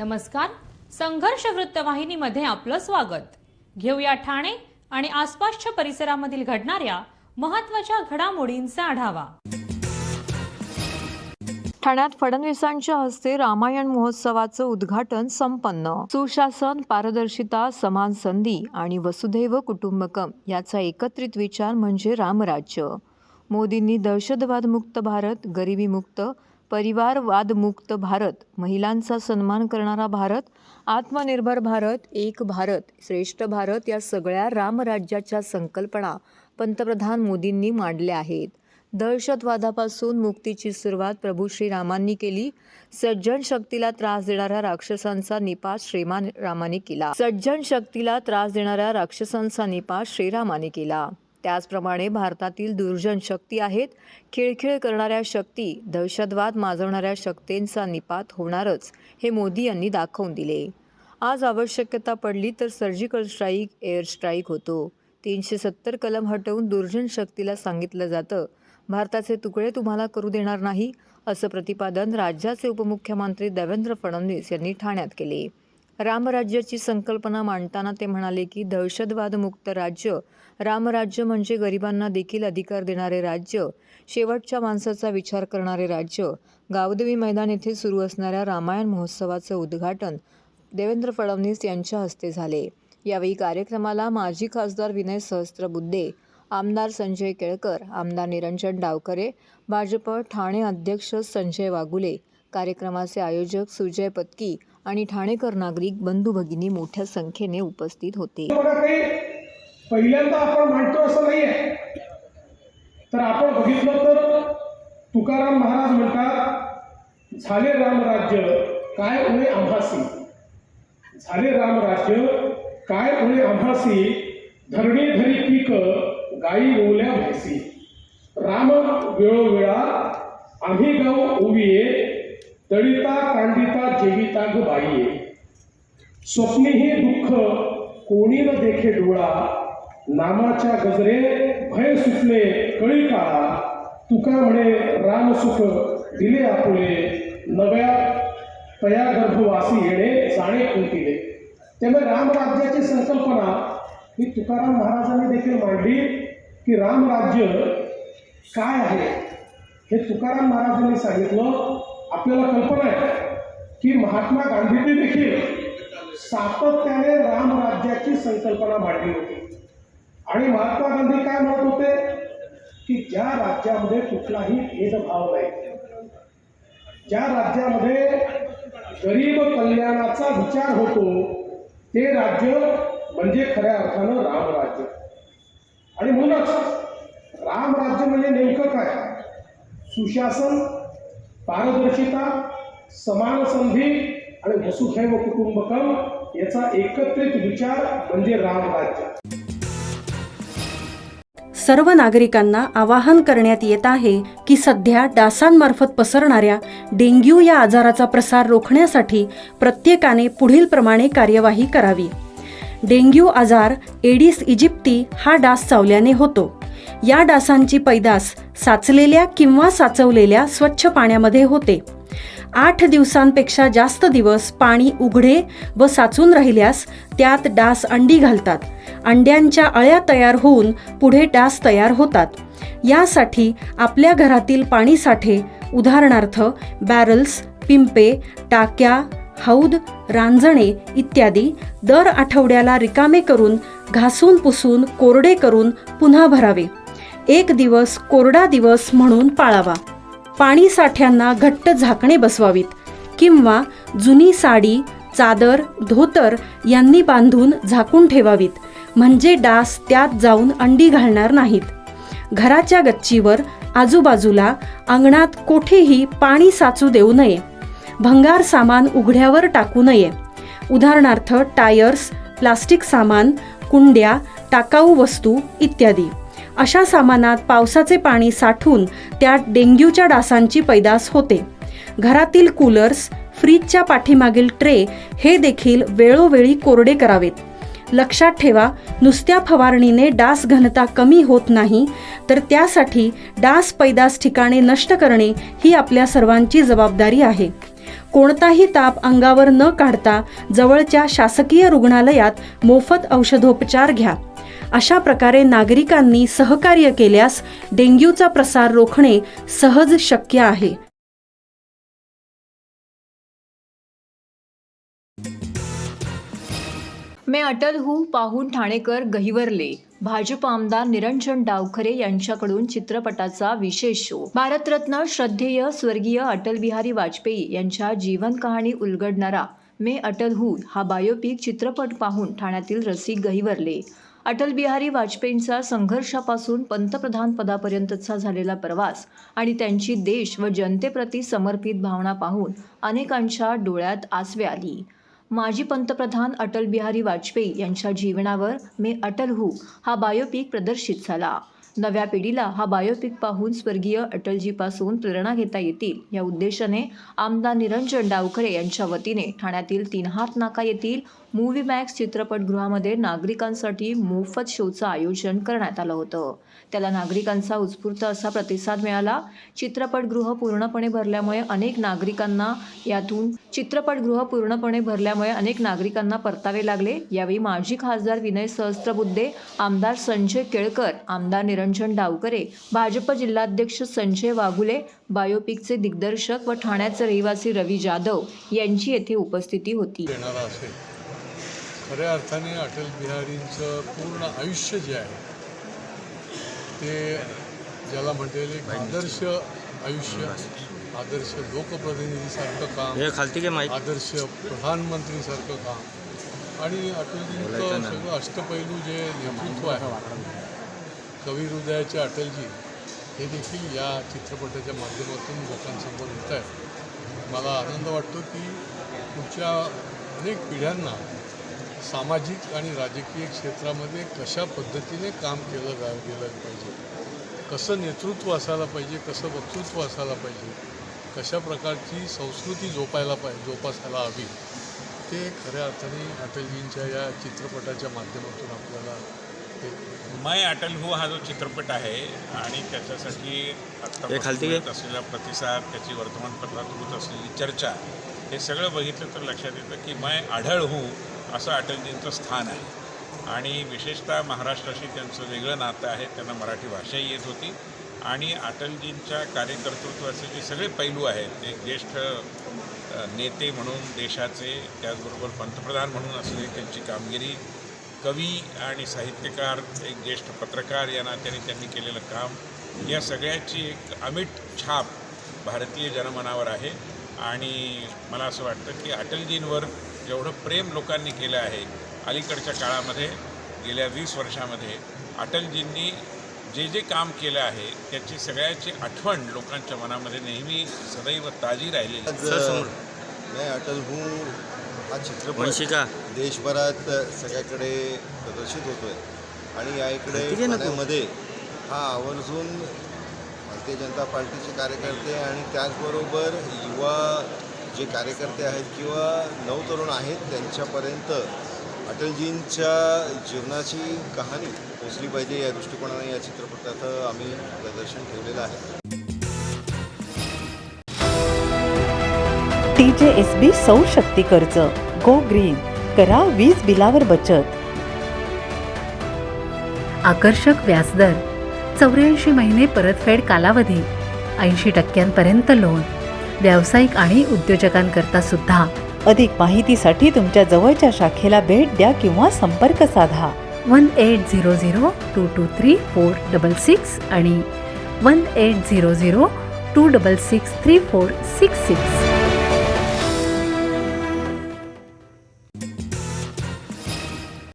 नमस्कार. संघर्ष वृत्तवाहिनीमध्ये आपलं स्वागत. घेऊया ठाणे आणि आसपासच्या परिसरामधील घडणाऱ्या महत्त्वाच्या घडामोडींचा आढावा. ठाण्यात फडणवीसांच्या हस्ते रामायण महोत्सवाचं उद्घाटन संपन्न. सुशासन, पारदर्शिता, समान संधी आणि वसुधैव कुटुंबकम याचा एकत्रित विचार म्हणजे रामराज्य. मोदींनी दहशतवादमुक्त भारत, गरिबीमुक्त, परिवारवादमुक्त भारत, महिलांचा सन्मान करणारा भारत, आत्मनिर्भर भारत, एक भारत, श्रेष्ठ भारत या सगळ्या रामराज्याच्या संकल्पना पंतप्रधान मोदींनी मांडल्या आहेत. दहशतवादापासून मुक्तीची सुरुवात प्रभू श्रीरामांनी केली. सज्जन शक्तीला त्रास देणाऱ्या राक्षसांचा निपात श्रीरामाने केला. त्याचप्रमाणे भारतातील दुर्जन शक्ती आहेत. खिळखिळ करणाऱ्या शक्ती, दहशतवाद माजवणाऱ्या शक्तींचा निपात होणारच हे मोदी यांनी दाखवून दिले. आज आवश्यकता पडली तर सर्जिकल स्ट्राईक, एअर स्ट्राईक होतो. 370 कलम हटवून दुर्जन शक्तीला सांगितलं जातं, भारताचे तुकडे तुम्हाला करू देणार नाही, असं प्रतिपादन राज्याचे उपमुख्यमंत्री देवेंद्र फडणवीस यांनी ठाण्यात केले. रामराज्याची संकल्पना मांडताना ते म्हणाले की दहशतवादमुक्त राज्य, रामराज्य म्हणजे गरिबांना देखील अधिकार देणारे राज्य, शेवटच्या माणसाचा विचार करणारे राज्य. गावदेवी मैदान येथे सुरू असणाऱ्या रामायण महोत्सवाचं उद्घाटन देवेंद्र फडणवीस यांच्या हस्ते झाले. यावेळी कार्यक्रमाला माजी खासदार विनय सहस्त्रबुद्धे, आमदार संजय केळकर, आमदार निरंजन डावखरे, भाजप ठाणे अध्यक्ष संजय वागुले, कार्यक्रमाचे आयोजक सुजय पत्की आणि ठाणेकर नागरिक बंधू भगिनी मोठ्या संख्येने उपस्थित होते. पहिल्यांदा आपण मांडतो असं नाहीये. तर आपण बघितलं तर तुकाराम महाराज म्हणतात, झाले रामराज्य काय उणे आम्हासी, झाले रामराज्य काय उणे आम्हासी, धरणी धरी पीक गाई ओल्या म्हैसी, राम वेळोवेळा आम्ही गाव उभिये, तळिता कांडिता जेविता ग बाईये, स्वप्नीही दुःख कोणी न देखे डोळा, नामाच्या गजरे भय सुटले कळी काळा, तुका म्हणे रामसुख दिले आपुले, नव्या तया गर्भवासी येणे जाणे कुंतिले. त्यामुळे रामराज्याची संकल्पना ही तुकाराम महाराजांनी देखील मांडली की रामराज्य काय आहे हे तुकाराम महाराजांनी सांगितलं. आपल्याला कल्पना आहे की महात्मा गांधींनी देखील सातत्याने रामराज्याची संकल्पना मांडली होती. आणि महात्मा गांधी काय म्हणत होते की ज्या राज्यामध्ये कुठलाही भेदभाव नाही, ज्या राज्यामध्ये गरीब कल्याणाचा विचार होतो, ते राज्य म्हणजे खऱ्या अर्थानं रामराज्य. आणि म्हणूनच रामराज्य म्हणजे नेमकं काय? सुशासन, पारदर्शिता, समान संधी आणि वसुधैव कुटुंबकम याचा एकत्रित विचार म्हणजे रामराज्य. सर्व नागरिकांना आवाहन करण्यात येत आहे की सध्या डासांमार्फत पसरणाऱ्या डेंग्यू या आजाराचा प्रसार रोखण्यासाठी प्रत्येकाने पुढील प्रमाणे कार्यवाही करावी. डेंग्यू आजार एडिस इजिप्ती हा डास चावल्याने होतो. या डासांची पैदास साचलेल्या किंवा साचवलेल्या स्वच्छ पाण्यामध्ये होते. 8 दिवसांपेक्षा जास्त दिवस पाणी उघडे व साचून राहिल्यास त्यात डास अंडी घालतात. अंड्यांच्या अळ्या तयार होऊन पुढे डास तयार होतात. यासाठी आपल्या घरातील पाणी साठे, उदाहरणार्थ बॅरल्स, पिंपे, टाक्या, हौद, रांजणे इत्यादी दर आठवड्याला रिकामे करून घासून पुसून कोरडे करून पुन्हा भरावे. 1 दिवस कोरडा दिवस म्हणून पाळावा. पाणी साठ्यांना घट्ट झाकणे बसवावीत किंवा जुनी साडी, चादर, धोतर यांनी बांधून झाकून ठेवावीत, म्हणजे डास त्यात जाऊन अंडी घालणार नाहीत. घराच्या गच्चीवर, आजूबाजूला, अंगणात कोठेही पाणी साचू देऊ नये. भंगार सामान उघड्यावर टाकू नये, उदाहरणार्थ टायर्स, प्लास्टिक सामान, कुंड्या, टाकाऊ वस्तू इत्यादी. अशा सामानात पावसाचे पाणी साठून त्यात डेंग्यूच्या डासांची पैदास होते. घरातील कूलर्स, फ्रीजच्या पाठीमागील ट्रे हे देखील वेळोवेळी कोरडे करावेत. लक्षात ठेवा, नुसत्या फवारणीने डास घनता कमी होत नाही, तर त्यासाठी डास पैदास ठिकाणे नष्ट करणे ही आपल्या सर्वांची जबाबदारी आहे. कोणताही ताप अंगावर न काढता जवळच्या शासकीय रुग्णालयात मोफत औषधोपचार घ्या. अशा प्रकारे नागरिकांनी सहकार्य केल्यास डेंग्यूचा प्रसार रोखणे सहज शक्य आहे. मैं अटल हूँ पाहून ठाणेकर गहिवरले. भाजप आमदार निरंजन डावखरे यांच्याकडून चित्रपटाचा विशेष शो. भारतरत्न श्रद्धेय स्वर्गीय अटल बिहारी वाजपेयी यांच्या जीवन कहाणी उलगडणारा मैं अटल हूँ हा बायोपिक चित्रपट पाहून ठाण्यातील रसिक गहिवरले. अटल बिहारी वाजपेयींचा संघर्षापासून पंतप्रधान पदापर्यंतचा झालेला प्रवास आणि त्यांची देश व जनतेप्रती समर्पित भावना पाहून अनेकांच्या डोळ्यात आसवे आली. माजी पंतप्रधान अटल बिहारी वाजपेयी यांच्या जीवनावर मैं अटल हूँ हा बायोपिक प्रदर्शित झाला. नव्या पिढीला हा बायोपिक पाहून स्वर्गीय अटलजीपासून प्रेरणा घेता येतील या उद्देशाने आमदार निरंजन डावखरे यांच्या वतीने ठाण्यातील 3 हात नाका येथील मूव्ही मॅक्स चित्रपटगृहामध्ये नागरिकांसाठी मोफत शोचं आयोजन करण्यात आलं होतं. त्याला नागरिकांचा उत्स्फूर्त असा प्रतिसाद मिळाला. चित्रपटगृह पूर्णपणे भरल्यामुळे अनेक नागरिकांना परतावे लागले. यावेळी माजी खासदार विनय सहस्त्रबुद्धे, आमदार संजय केळकर, आमदार निरंजन डावखरे, भाजप जिल्हाध्यक्ष संजय वाघुले, बायोपिकचे दिग्दर्शक व ठाण्याचे रहिवासी रवी जाधव यांची येथे उपस्थिती होती. खऱ्या अर्थाने अटल बिहारींचं पूर्ण आयुष्य जे आहे ते ज्याला म्हणता येईल आदर्श आयुष्य, आदर्श लोकप्रतिनिधीसारखं काम, आदर्श प्रधानमंत्रीसारखं काम आणि अटलजींचं सगळं अष्टपैलू जे नेतृत्व आहे, कवी हृदयाचे अटलजी हे देखील या चित्रपटाच्या माध्यमातून लोकांसमोर येत आहे. मला आनंद वाटतो की पुढच्या अनेक पिढ्यांना सामाजिक आणि राजकीय क्षेत्रामध्ये कशा पद्धतीने काम केलं गेलं पाहिजे, कसं नेतृत्व असायला पाहिजे, कसं वक्तृत्व असायला पाहिजे, कशा प्रकारची संस्कृती जोपासायला हवी, ते खऱ्या अर्थाने अटलजींच्या या चित्रपटाच्या माध्यमातून आपल्याला मैं अटल हूँ हा जो चित्रपट आहे आणि त्याच्यासाठी आत्तापर्यंत असलेला प्रतिसाद, त्याची वर्तमानपत्रात होत असलेली चर्चा, हे सगळं बघितलं तर लक्षात येतं की मैं अढळ हूँ असं अटलजींचं स्थान आहे. आणि विशेषतः महाराष्ट्राशी त्यांचं वेगळं नातं आहे. त्यांना मराठी भाषाही येत होती आणि अटलजींच्या कार्यकर्तृत्वाचे जे सगळे पैलू आहेत ते ज्येष्ठ नेते म्हणून देशाचे, त्याचबरोबर पंतप्रधान म्हणून असलेली त्यांची कामगिरी, कवी आणि साहित्यकार, एक ज्येष्ठ पत्रकार या नात्याने त्यांनी केलेलं काम, या सगळ्याची एक अमिट छाप भारतीय जनमनावर आहे. आणि मला असं वाटतं की अटलजींवर जेवढं प्रेम लोकांनी केलं आहे अलीकडच्या काळामध्ये, गेल्या 20 वर्षामध्ये अटलजींनी जे जे काम केलं आहे त्याची सगळ्याची आठवण लोकांच्या मनामध्ये नेहमी सदैव ताजी राहिलेली आहे. मैं अटल हूँ हा चित्रपट देशभरात सगळ्याकडे प्रदर्शित होतो आहे आणि या इकडे ठाण्यामध्ये हा आवर्जून भारतीय जनता पार्टीचे कार्यकर्ते आणि त्याचबरोबर युवा जे कार्यकर्ते आहेत किंवा नवतरुण आहेत त्यांच्यापर्यंत अटलजींच्या जीवनाची कहाणी पोचली पाहिजे या दृष्टिकोनाने या चित्रपटाचं आम्ही प्रदर्शन ठेवलेलं आहे. TJSB सौर शक्ती कर्ज, गो ग्रीन, करा वीज बिलावर बचत. आकर्षक व्याजदर, 84 महिने परतफेड कालावधी, 80% लोन, व्यावसायिक आणि उद्योजकांकरता सुद्धा. अधिक माहितीसाठी तुमच्या जवळच्या शाखेला भेट द्या किंवा संपर्क साधा 1800-223-466 आणि 1800-266-3466.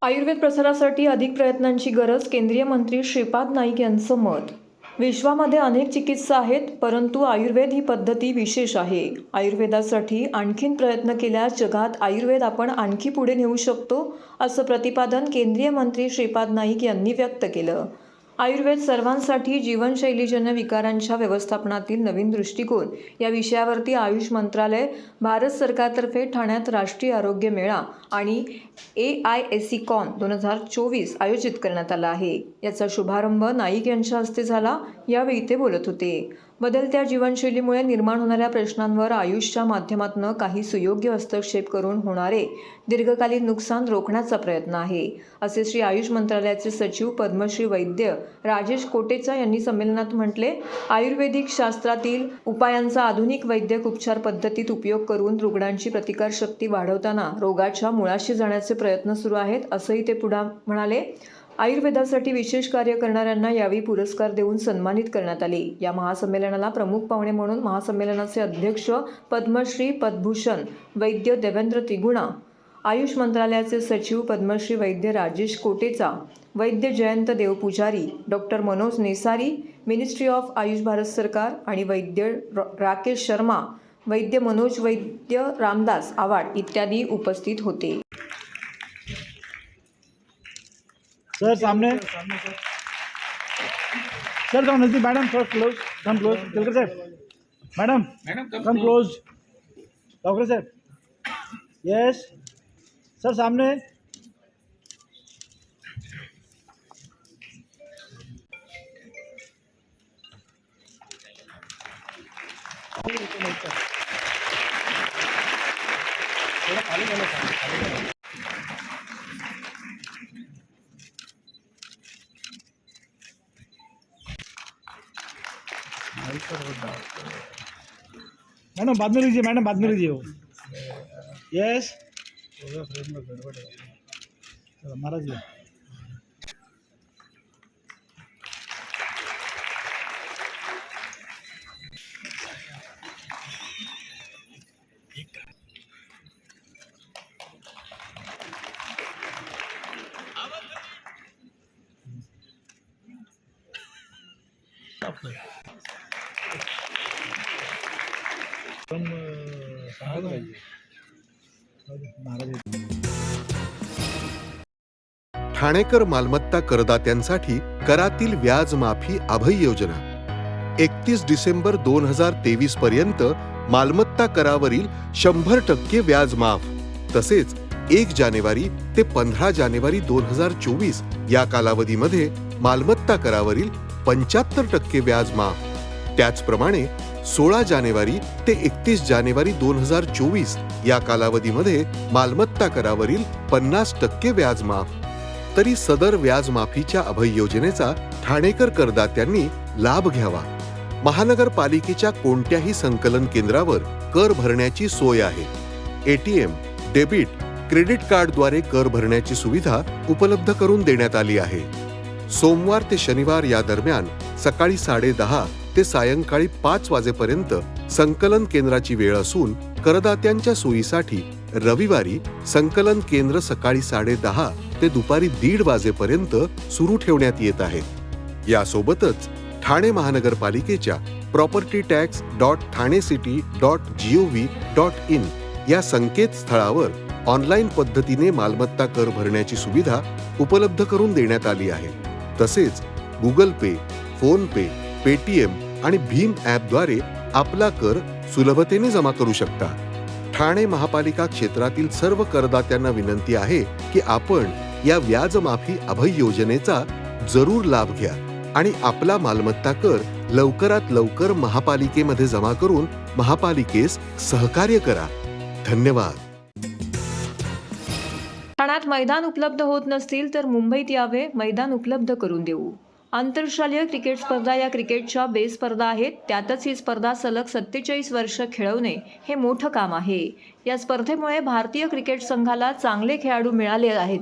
आयुर्वेद प्रसारासाठी अधिक प्रयत्नांची गरज, केंद्रीय मंत्री श्रीपाद नाईक यांचं मत. विश्वामध्ये अनेक चिकित्सा आहेत, परंतु आयुर्वेद ही पद्धती विशेष आहे. आयुर्वेदासाठी आणखीन प्रयत्न केल्यास जगात आयुर्वेद आपण आणखी पुढे नेऊ शकतो, असं प्रतिपादन केंद्रीय मंत्री श्रीपाद नाईक यांनी व्यक्त केलं. आयुर्वेद सर्वांसाठी जीवनशैलीजन्य विकारांच्या व्यवस्थापनातील नवीन दृष्टिकोन या विषयावरती आयुष मंत्रालय, भारत सरकारतर्फे ठाण्यात राष्ट्रीय आरोग्य मेळा आणि AISECON 2024 आयोजित करण्यात आला आहे. याचा शुभारंभ नाईक यांच्या हस्ते झाला. यावेळी ते बोलत होते. बदलत्या जीवनशैलीमुळे निर्माण होणाऱ्या प्रश्नांवर आयुषच्या माध्यमातून काही सुयोग्य हस्तक्षेप करून होणारे दीर्घकालीन नुकसान रोखण्याचा प्रयत्न आहे, असे श्री आयुष मंत्रालयाचे सचिव पद्मश्री वैद्य राजेश कोटेचा यांनी संमेलनात म्हटले. आयुर्वेदिक शास्त्रातील उपायांचा आधुनिक वैद्यक उपचार पद्धतीत उपयोग करून रुग्णांची प्रतिकारशक्ती वाढवताना रोगाच्या मुळाशी जाण्याचे प्रयत्न सुरू आहेत, असंही ते पुढे म्हणाले. आयुर्वेदासाठी विशेष कार्य करणाऱ्यांना यावेळी पुरस्कार देऊन सन्मानित करण्यात आले. या महासंमेलनाला प्रमुख पाहुणे म्हणून महासंमेलनाचे अध्यक्ष पद्मश्री पद्मभूषण वैद्य देवेंद्र तिगुणा, आयुष मंत्रालयाचे सचिव पद्मश्री वैद्य राजेश कोटेचा, वैद्य Jayant Devpujari, doctor Manoj Nesari, ministry of Ayush Bharat सरकार आणि वैद्य राकेश शर्मा, वैद्य मनोज वैद्य रामदास आवाड इत्यादी उपस्थित होते. सर सामने सर कम नजदीक. मैडम थोड़ा क्लोज, कम क्लोज. तिलकर साहब, मैडम कम क्लोज. डॉक्टर साहब, यस सर सामने. मैडम बाद में लीजिए, मैडम बाद में लीजिए वो. यस महाराज जी. ठाणेकर मालमत्ता करदात्यांसाठी करातील व्याज माफी अभय योजना 31 डिसेंबर 2023 पर्यंत मालमत्ता करावरील 100% व्याज माफ. तसेच 1 जानेवारी ते 15 जानेवारी 2024 या कालावधीमध्ये मालमत्ता करावरील 75% व्याज माफ. त्याचप्रमाणे 16 जानेवारी ते 31 जानेवारी 2024 या कालावधीमध्ये मालमत्ता करावरील 50% व्याज माफ. तरी सदर व्याज माफीच्या अभय योजनेचा ठाणेकर करदात्यांनी लाभ घ्यावा. महानगरपालिकेच्या कोणत्याही संकलन केंद्रावर कर भरण्याची सोय आहे. ATM, डेबिट, क्रेडिट कार्डद्वारे कर भरण्याची सुविधा उपलब्ध करून देण्यात आली आहे. सोमवार ते शनिवार या दरम्यान सकाळी 10:30 ते सायंकाळी 5 वाजेपर्यंत संकलन केंद्राची वेळ असून करदात्यांच्या सोयीसाठी रविवारी संकलन केंद्र सकाळी 10:30 ते दुपारी 1:30 वाजेपर्यंत सुरू ठेवण्यात येत आहेत. यासोबतच ठाणे महानगरपालिकेच्या propertytax.thanecity.gov.in या संकेतस्थळावर ऑनलाईन पद्धतीने मालमत्ता कर भरण्याची सुविधा उपलब्ध करून देण्यात आली आहे. तसेच गुगल पे, फोन पे, पेटीएम आणि भीम ॲपद्वारे आपला कर सुलभतेने जमा करू शकता. ठाणे महापालिका क्षेत्रातील सर्व करदात्यांना विनंती आहे की आपण या व्याज माफी अभय योजनेचा जरूर लाभ घ्या आणि आपला मालमत्ता कर लवकरात लवकर महापालिकेमध्ये जमा करून महापालिकेस सहकार्य करा. धन्यवाद. ठाण्यात मैदान उपलब्ध होत नसतील तर मुंबईत यावे, मैदान उपलब्ध करून देऊ. आंतरशालेय क्रिकेट स्पर्धा या क्रिकेटच्या बेस स्पर्धा आहेत. त्यातच ही स्पर्धा सलग 47 वर्ष खेळवणे हे मोठं काम आहे. या स्पर्धेमुळे भारतीय क्रिकेट संघाला चांगले खेळाडू मिळाले आहेत.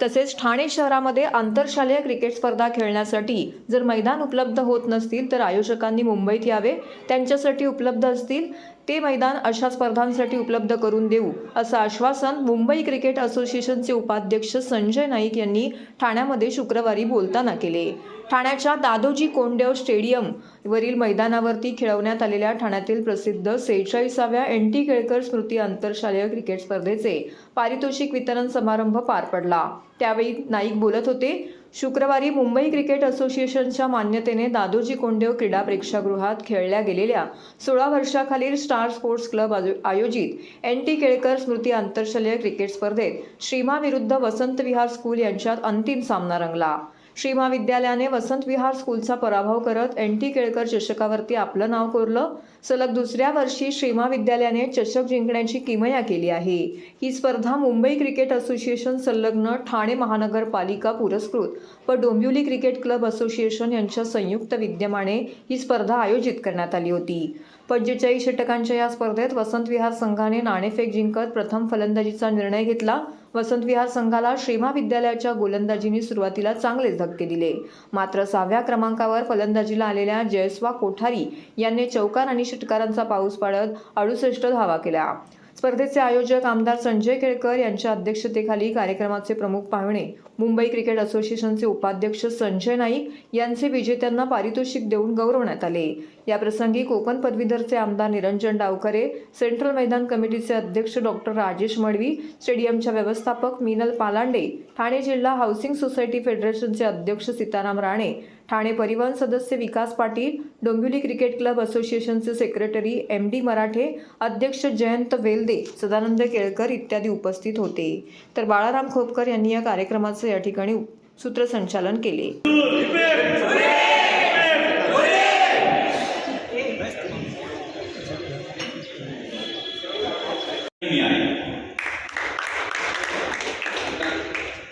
तसेच ठाणे शहरामध्ये आंतरशालेय क्रिकेट स्पर्धा खेळण्यासाठी जर मैदान उपलब्ध होत नसतील तर आयोजकांनी मुंबईत यावे, त्यांच्यासाठी उपलब्ध असतील ते मैदान अशा स्पर्धांसाठी उपलब्ध करून देऊ, असं आश्वासन मुंबई क्रिकेट असोसिएशनचे उपाध्यक्ष संजय नाईक यांनी ठाण्यामध्ये शुक्रवारी बोलताना केले. ठाण्याच्या दादोजी कोंडदेव स्टेडियम वरील मैदानावरती खेळवण्यात आलेल्या ठाण्यातील प्रसिद्ध 46व्या NT केळकर स्मृती आंतरशालेय क्रिकेट स्पर्धेचे पारितोषिक वितरण समारंभ पार पडला. त्यावेळी नाईक बोलत होते. शुक्रवारी मुंबई क्रिकेट असोसिएशनच्या मान्यतेने दादोजी कोंडदेव क्रीडा प्रेक्षागृहात खेळल्या गेलेल्या 16 वर्षाखालील स्टार स्पोर्ट्स क्लब आयोजित NT केळकर स्मृती आंतरशालेय क्रिकेट स्पर्धेत श्रीमा विरुद्ध वसंत विहार स्कूल यांच्यात अंतिम सामना रंगला. श्रीमा विद्यालयाने वसंत विहार स्कूलचा पराभव करत NT केळकर चषकावरती आपलं नाव कोरलं. सलग दुसऱ्या वर्षी श्रीमा विद्यालयाने चषक जिंकण्याची किमया केली आहे. ही स्पर्धा मुंबई क्रिकेट असोसिएशन संलग्न ठाणे महानगरपालिका पुरस्कृत व डोंबिवली क्रिकेट क्लब असोसिएशन यांच्या संयुक्त विद्यमाने ही स्पर्धा आयोजित करण्यात आली होती. 45 षटकांच्या या स्पर्धेत वसंत विहार संघाने नाणेफेक जिंकत प्रथम फलंदाजीचा निर्णय घेतला. वसंत विहार संघाला श्रीमा विद्यालयाच्या गोलंदाजीने सुरुवातीला चांगलेच धक्के दिले. मात्र 6व्या क्रमांकावर फलंदाजीला आलेल्या जयस्वा कोठारी यांनी चौकार आणि षटकारांचा पाऊस पाडत 68 धावा केल्या. स्पर्धेचे आयोजक आमदार संजय केळकर यांच्या अध्यक्षतेखाली कार्यक्रमाचे प्रमुख पाहुणे मुंबई क्रिकेट असोसिएशनचे उपाध्यक्ष संजय नाईक यांचे विजेत्यांना पारितोषिक देऊन गौरवण्यात आले. याप्रसंगी कोकण पदवीधरचे आमदार निरंजन डावखरे, सेंट्रल मैदान कमिटीचे अध्यक्ष डॉक्टर राजेश मडवी, स्टेडियमच्या व्यवस्थापक मिनल पालांडे, ठाणे जिल्हा हाऊसिंग सोसायटी फेडरेशनचे अध्यक्ष सीताराम राणे, ठाणे परिवहन सदस्य विकास पाटील, डोंबिवली क्रिकेट क्लब असोसिएशनचे सेक्रेटरी MD मराठे, अध्यक्ष जयंत वेलदे, सदानंद केळकर इत्यादी उपस्थित होते. तर बाळाराम खोपकर यांनी या कार्यक्रमाचे या ठिकाणी सूत्रसंचालन केले.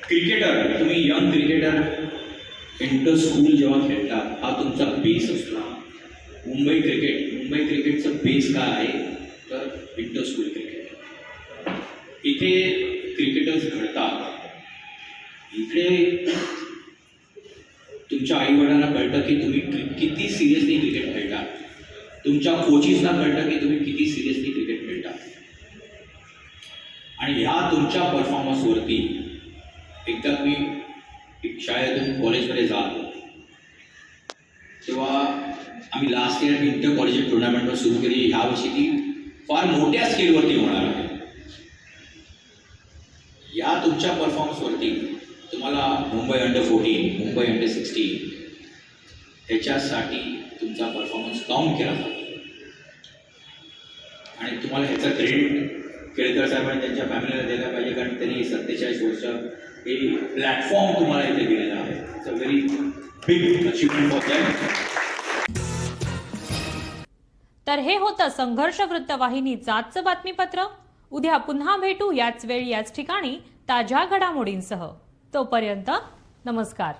क्रिकेटर, तुम्ही यंग क्रिकेटर इंटर स्कूल जेव्हा खेळता, हा तुमचा बेस असतो. मुंबई क्रिकेटचं बेस काय आहे तर इंटर स्कूल क्रिकेट. इथे क्रिकेटर्स घडतात. इकडे तुमच्या आईवडिलांना कळतं की तुम्ही किती सिरियसली क्रिकेट खेळता. तुमच्या कोचीसना कळतं की तुम्ही किती सिरियसली क्रिकेट खेळता. आणि ह्या तुमच्या परफॉर्मन्सवरती एकदा तुम्ही शाळेतून कॉलेजमध्ये जाल तेव्हा आम्ही लास्ट इयर इंटर कॉलेज टुर्नामेंटवर सुरू केली. ह्या वर्षी ती फार मोठ्या स्केलवरती होणार आहे. या तुमच्या परफॉर्मन्सवरती तुम्हाला मुंबई अंडर-14, मुंबई अंडर-16 ह्याच्यासाठी तुमचा परफॉर्मन्स काउंट केला जातो. आणि तुम्हाला ह्याचा क्रेडिट केळकर साहेबांनी त्यांच्या फॅमिलीला द्यायला पाहिजे, कारण त्यांनी 47 वर्ष हे प्लॅटफॉर्म तुम्हाला इथे दिलेला आहे. It's a very big achievement for them. तर हे होतं संघर्ष वृत्तवाहिनीचं आजचं बातमीपत्र. उद्या पुन्हा भेटू याच वेळी याच ठिकाणी ताज्या घडामोडींसह. तोपर्यंत नमस्कार.